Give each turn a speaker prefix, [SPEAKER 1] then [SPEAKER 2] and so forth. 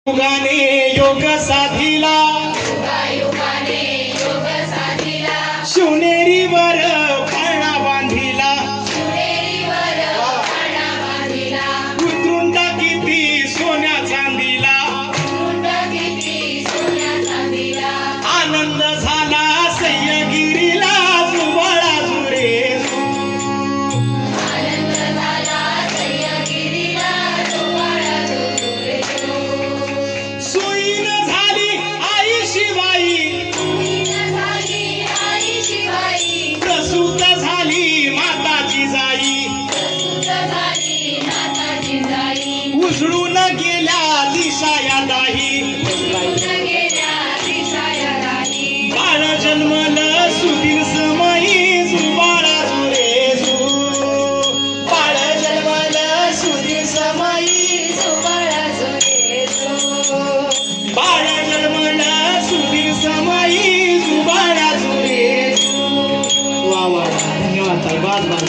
[SPEAKER 1] युगाने योग साधिला शिवनेरीवर पाळणा बांधिला उतरून टाकीती सोन्या चांदीला आनंद झाला सह्यागिरीला जुवाळा जुरे सोयीन झाली आई शिवाई प्रसूत झाली माताची जाई उसळून गेल्या दिशा या दाही बाळ जन्मलं सुदीर समयी जुबाळा जुरे बाळ जन्मलं सुदीर समयी बाळ जन्मलं सुदीर समयी जुबाळा जुरे वा वा धन्यवाद साहेब.